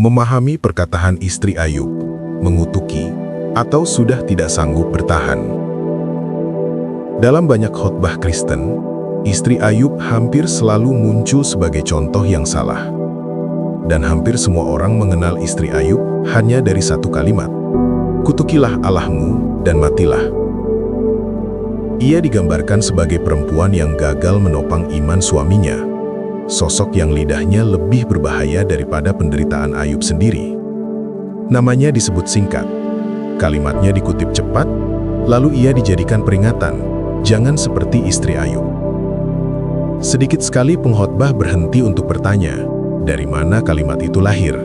memahami perkataan istri Ayub, mengutuki, atau sudah tidak sanggup bertahan. Dalam banyak khotbah Kristen, istri Ayub hampir selalu muncul sebagai contoh yang salah. Dan hampir semua orang mengenal istri Ayub hanya dari satu kalimat, "Kutukilah Allahmu dan matilah." Ia digambarkan sebagai perempuan yang gagal menopang iman suaminya, sosok yang lidahnya lebih berbahaya daripada penderitaan Ayub sendiri. Namanya disebut singkat, kalimatnya dikutip cepat, lalu ia dijadikan peringatan, jangan seperti istri Ayub. Sedikit sekali pengkhotbah berhenti untuk bertanya, dari mana kalimat itu lahir?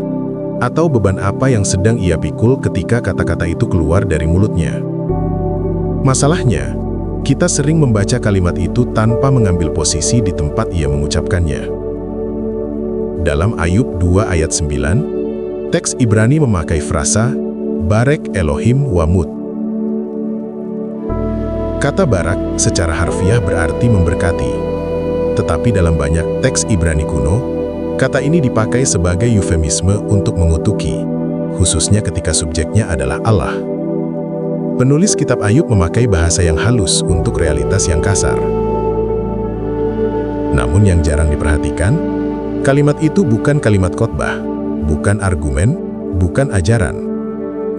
Atau beban apa yang sedang ia pikul ketika kata-kata itu keluar dari mulutnya? Masalahnya, kita sering membaca kalimat itu tanpa mengambil posisi di tempat ia mengucapkannya. Dalam Ayub 2 ayat 9, teks Ibrani memakai frasa, Barek Elohim Wamut. Kata barak secara harfiah berarti memberkati. Tetapi dalam banyak teks Ibrani kuno, kata ini dipakai sebagai eufemisme untuk mengutuki, khususnya ketika subjeknya adalah Allah. Penulis kitab Ayub memakai bahasa yang halus untuk realitas yang kasar. Namun yang jarang diperhatikan, kalimat itu bukan kalimat khotbah, bukan argumen, bukan ajaran.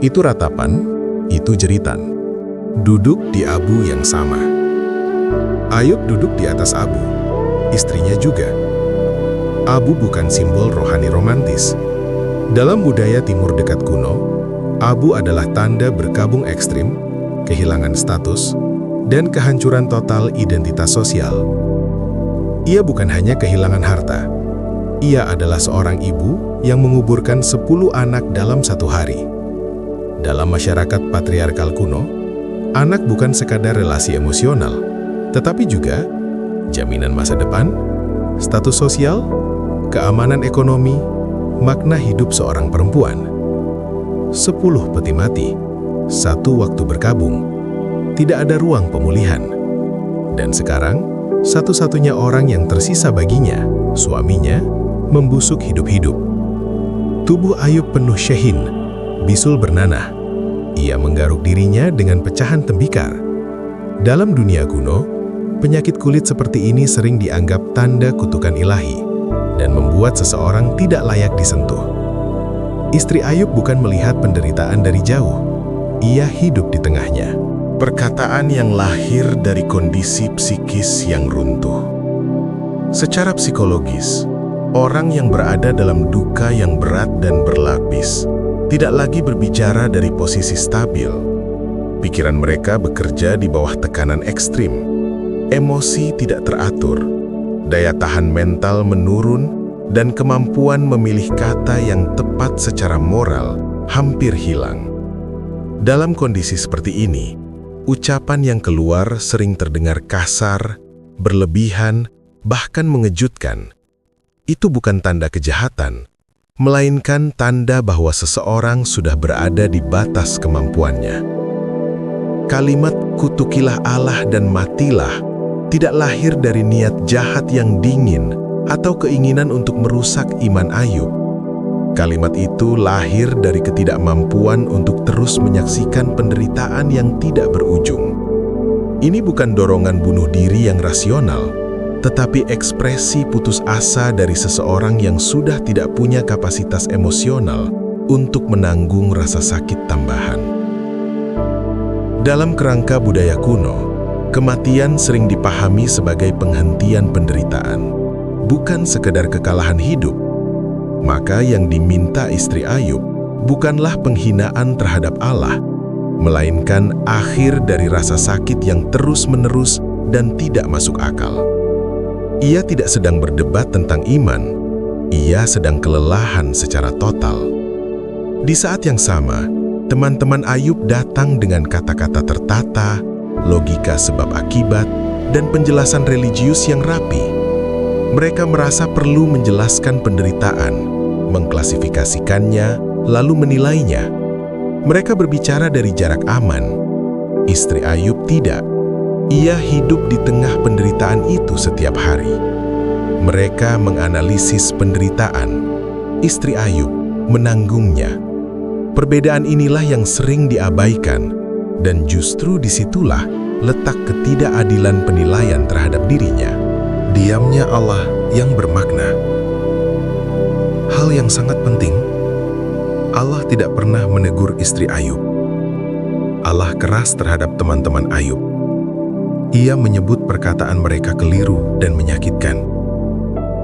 Itu ratapan, itu jeritan. Duduk di abu yang sama. Ayub duduk di atas abu, istrinya juga. Abu bukan simbol rohani romantis. Dalam budaya Timur Dekat kuno, abu adalah tanda berkabung ekstrim, kehilangan status, dan kehancuran total identitas sosial. Ia bukan hanya kehilangan harta. Ia adalah seorang ibu yang menguburkan 10 anak dalam satu hari. Dalam masyarakat patriarkal kuno, anak bukan sekadar relasi emosional, tetapi juga jaminan masa depan, status sosial, keamanan ekonomi, makna hidup seorang perempuan. 10 peti mati, 1 waktu berkabung, tidak ada ruang pemulihan. Dan sekarang, satu-satunya orang yang tersisa baginya, suaminya, membusuk hidup-hidup. Tubuh Ayub penuh syahin, bisul bernanah. Ia menggaruk dirinya dengan pecahan tembikar. Dalam dunia kuno, penyakit kulit seperti ini sering dianggap tanda kutukan ilahi dan membuat seseorang tidak layak disentuh. Istri Ayub bukan melihat penderitaan dari jauh, ia hidup di tengahnya. Perkataan yang lahir dari kondisi psikis yang runtuh. Secara psikologis, orang yang berada dalam duka yang berat dan berlapis tidak lagi berbicara dari posisi stabil. Pikiran mereka bekerja di bawah tekanan ekstrim. Emosi tidak teratur, daya tahan mental menurun, dan kemampuan memilih kata yang tepat secara moral hampir hilang. Dalam kondisi seperti ini, ucapan yang keluar sering terdengar kasar, berlebihan, bahkan mengejutkan. Itu bukan tanda kejahatan, melainkan tanda bahwa seseorang sudah berada di batas kemampuannya. Kalimat "kutukilah Allah dan matilah" tidak lahir dari niat jahat yang dingin atau keinginan untuk merusak iman Ayub. Kalimat itu lahir dari ketidakmampuan untuk terus menyaksikan penderitaan yang tidak berujung. Ini bukan dorongan bunuh diri yang rasional, tetapi ekspresi putus asa dari seseorang yang sudah tidak punya kapasitas emosional untuk menanggung rasa sakit tambahan. Dalam kerangka budaya kuno, kematian sering dipahami sebagai penghentian penderitaan, bukan sekedar kekalahan hidup. Maka yang diminta istri Ayub bukanlah penghinaan terhadap Allah, melainkan akhir dari rasa sakit yang terus-menerus dan tidak masuk akal. Ia tidak sedang berdebat tentang iman, ia sedang kelelahan secara total. Di saat yang sama, teman-teman Ayub datang dengan kata-kata tertata, logika sebab akibat, dan penjelasan religius yang rapi. Mereka merasa perlu menjelaskan penderitaan, mengklasifikasikannya, lalu menilainya. Mereka berbicara dari jarak aman. Istri Ayub tidak. Ia hidup di tengah penderitaan itu setiap hari. Mereka menganalisis penderitaan. Istri Ayub menanggungnya. Perbedaan inilah yang sering diabaikan, dan justru disitulah letak ketidakadilan penilaian terhadap dirinya. Diamnya Allah yang bermakna. Hal yang sangat penting, Allah tidak pernah menegur istri Ayub. Allah keras terhadap teman-teman Ayub. Ia menyebut perkataan mereka keliru dan menyakitkan.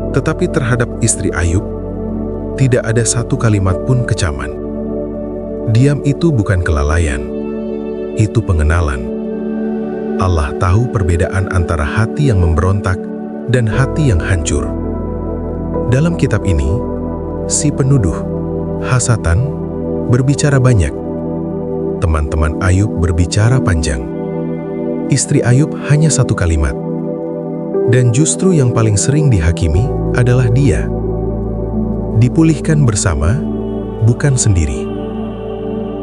Tetapi terhadap istri Ayub, tidak ada satu kalimat pun kecaman. Diam itu bukan kelalaian, itu pengenalan. Allah tahu perbedaan antara hati yang memberontak dan hati yang hancur. Dalam kitab ini, si penuduh, Hasatan, berbicara banyak. Teman-teman Ayub berbicara panjang. Istri Ayub hanya satu kalimat. Dan justru yang paling sering dihakimi adalah dia. Dipulihkan bersama, bukan sendiri.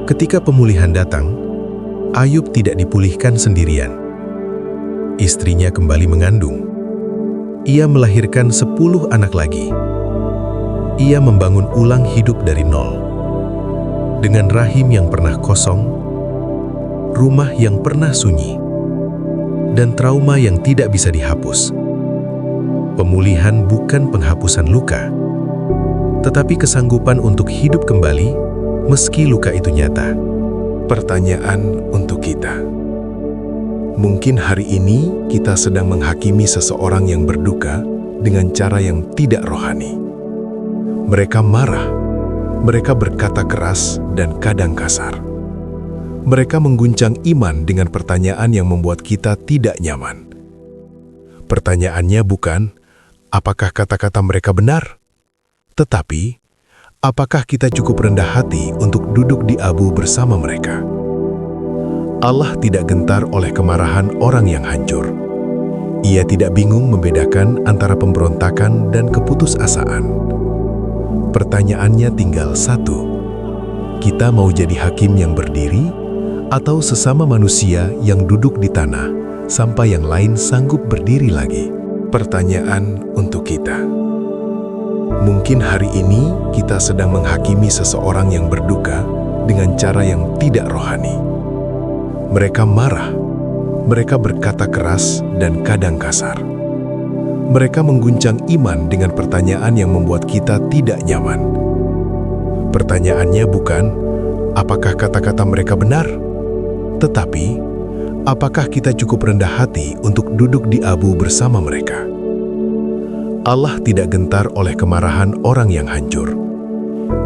Ketika pemulihan datang, Ayub tidak dipulihkan sendirian. Istrinya kembali mengandung. Ia melahirkan 10 anak lagi. Ia membangun ulang hidup dari nol. Dengan rahim yang pernah kosong, rumah yang pernah sunyi, dan trauma yang tidak bisa dihapus. Pemulihan bukan penghapusan luka, tetapi kesanggupan untuk hidup kembali meski luka itu nyata. Pertanyaan untuk kita. Mungkin hari ini kita sedang menghakimi seseorang yang berduka dengan cara yang tidak rohani. Mereka marah, mereka berkata keras dan kadang kasar. Mereka mengguncang iman dengan pertanyaan yang membuat kita tidak nyaman. Pertanyaannya bukan, apakah kata-kata mereka benar? Tetapi, apakah kita cukup rendah hati untuk duduk di abu bersama mereka? Allah tidak gentar oleh kemarahan orang yang hancur. Ia tidak bingung membedakan antara pemberontakan dan keputusasaan. Pertanyaannya tinggal satu. Kita mau jadi hakim yang berdiri atau sesama manusia yang duduk di tanah sampai yang lain sanggup berdiri lagi? Pertanyaan untuk kita. Mungkin hari ini kita sedang menghakimi seseorang yang berduka dengan cara yang tidak rohani. Mereka marah, mereka berkata keras dan kadang kasar. Mereka mengguncang iman dengan pertanyaan yang membuat kita tidak nyaman. Pertanyaannya bukan, apakah kata-kata mereka benar? Tetapi, apakah kita cukup rendah hati untuk duduk di abu bersama mereka? Allah tidak gentar oleh kemarahan orang yang hancur.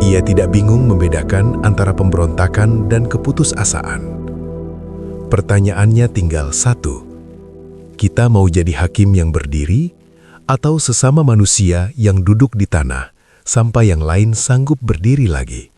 Ia tidak bingung membedakan antara pemberontakan dan keputusasaan. Pertanyaannya tinggal satu. Kita mau jadi hakim yang berdiri atau sesama manusia yang duduk di tanah sampai yang lain sanggup berdiri lagi?